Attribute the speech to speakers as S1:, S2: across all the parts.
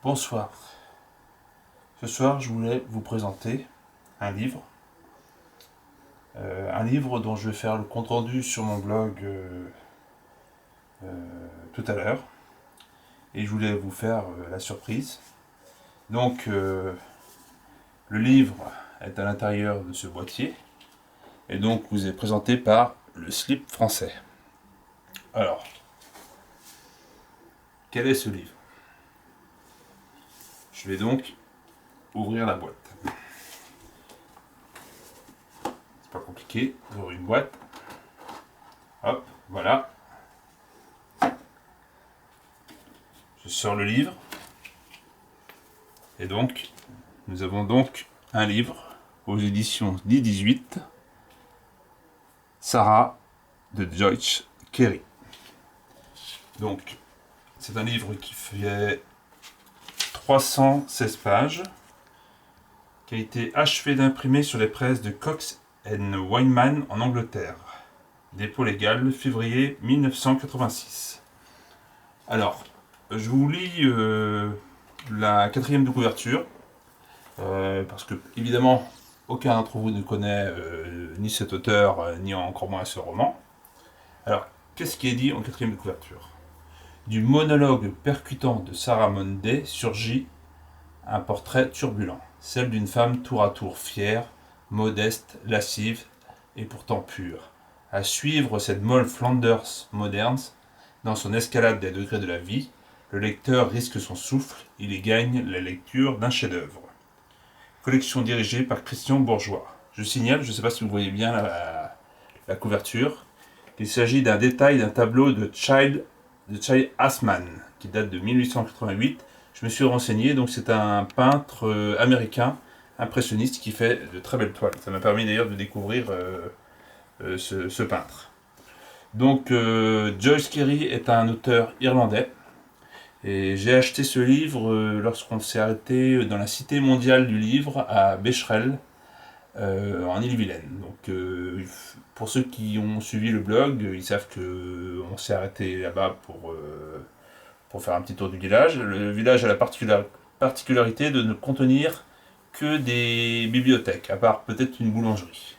S1: Bonsoir. Ce soir, je voulais vous présenter un livre. Un livre dont je vais faire le compte-rendu sur mon blog tout à l'heure. Et je voulais vous faire la surprise. Donc, le livre est à l'intérieur de ce boîtier. Et donc, vous est présenté par le slip français. Alors, quel est ce livre? Je vais donc ouvrir la boîte. C'est pas compliqué, ouvrir une boîte. Hop, voilà. Je sors le livre. Et donc, nous avons donc un livre aux éditions D18, Sarah de Joyce Carey. Donc, c'est un livre qui fait 316 pages, qui a été achevé d'imprimer sur les presses de Cox Weinman en Angleterre. Dépôt légal, février 1986. Alors, je vous lis la quatrième de couverture, parce que, évidemment, aucun d'entre vous ne connaît ni cet auteur, ni encore moins ce roman. Alors, qu'est-ce qui est dit en quatrième de couverture? Du monologue percutant de Sarah Monday surgit un portrait turbulent, celle d'une femme tour à tour fière, modeste, lascive et pourtant pure. À suivre cette Moll Flanders moderne, dans son escalade des degrés de la vie, le lecteur risque son souffle, il y gagne la lecture d'un chef-d'œuvre. Collection dirigée par Christian Bourgeois. Je signale, je ne sais pas si vous voyez bien la couverture, qu'il s'agit d'un détail d'un tableau de Child Assman, qui date de 1888. Je me suis renseigné, donc c'est un peintre américain, impressionniste, qui fait de très belles toiles. Ça m'a permis d'ailleurs de découvrir ce peintre. Donc Joyce Carey est un auteur irlandais. Et j'ai acheté ce livre lorsqu'on s'est arrêté dans la Cité mondiale du livre à Becherel, en Ille-et-Vilaine. Donc, pour ceux qui ont suivi le blog, ils savent qu'on s'est arrêté là-bas pour faire un petit tour du village. Le village a la particularité de ne contenir que des bibliothèques, à part peut-être une boulangerie.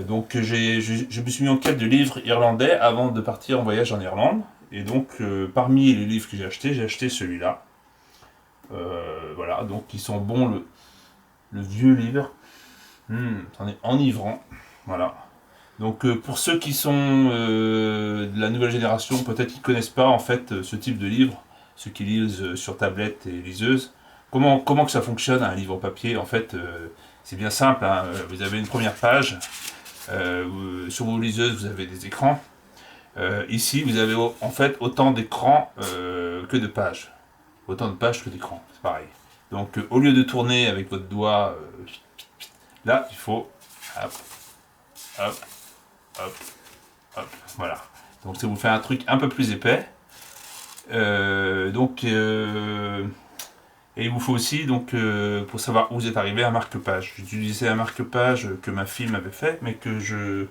S1: Donc, je me suis mis en quête de livres irlandais avant de partir en voyage en Irlande. Et donc, parmi les livres que j'ai acheté celui-là. Voilà, donc ils sont bons, le vieux livre. C'en est enivrant. Voilà. Donc, pour ceux qui sont de la nouvelle génération, peut-être qu'ils ne connaissent pas en fait ce type de livre, ceux qui lisent sur tablette et liseuse. Comment que ça fonctionne un livre papier? En fait, c'est bien simple, hein. Vous avez une première page. Sur vos liseuses, vous avez des écrans. Ici, vous avez en fait autant d'écrans que de pages. Autant de pages que d'écrans, c'est pareil. Donc, au lieu de tourner avec votre doigt, là, il faut hop, hop, hop, hop, voilà. Donc, ça vous fait un truc un peu plus épais. Et il vous faut aussi, donc, pour savoir où vous êtes arrivé, un marque-page. J'utilisais un marque-page que ma fille m'avait fait, mais que je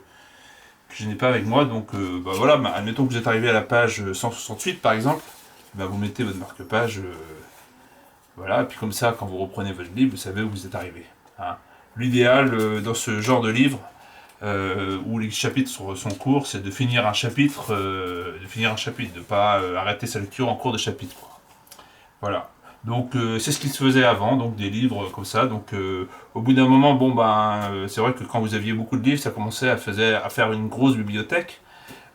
S1: n'ai pas avec moi. Donc, voilà, admettons que vous êtes arrivé à la page 168, par exemple. Vous mettez votre marque-page, voilà, et puis comme ça, quand vous reprenez votre livre, vous savez où vous êtes arrivé. Hein. L'idéal dans ce genre de livre, où les chapitres sont courts, c'est de finir un chapitre, de ne pas arrêter sa lecture en cours de chapitre. Quoi. Voilà. Donc c'est ce qui se faisait avant, donc des livres comme ça. Donc au bout d'un moment, c'est vrai que quand vous aviez beaucoup de livres, ça commençait à faire une grosse bibliothèque.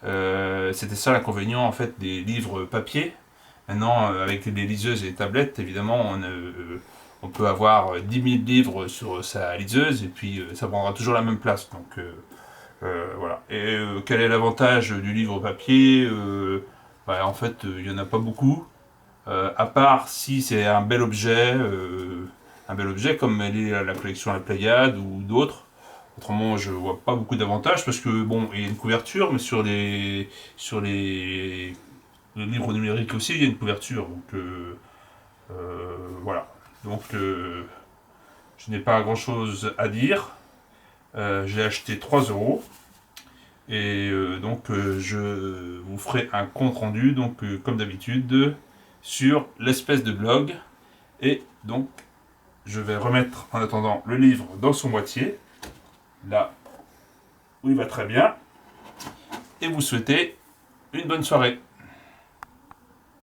S1: C'était ça l'inconvénient en fait des livres papier. Maintenant, avec les liseuses et les tablettes, évidemment, on peut avoir 10 000 livres sur sa liseuse et puis ça prendra toujours la même place. Donc voilà. Et quel est l'avantage du livre papier? En fait, il n'y en a pas beaucoup. À part si c'est un bel objet comme elle est la collection La Pléiade ou d'autres. Autrement, je vois pas beaucoup d'avantages parce que bon, il y a une couverture, mais sur les livres numériques aussi, il y a une couverture. Donc voilà. Donc je n'ai pas grand chose à dire. J'ai acheté 3 euros. Et donc je vous ferai un compte rendu, donc comme d'habitude, sur l'espèce de blog. Et donc, je vais remettre en attendant le livre dans son boîtier, là où il va très bien, et vous souhaiter une bonne soirée.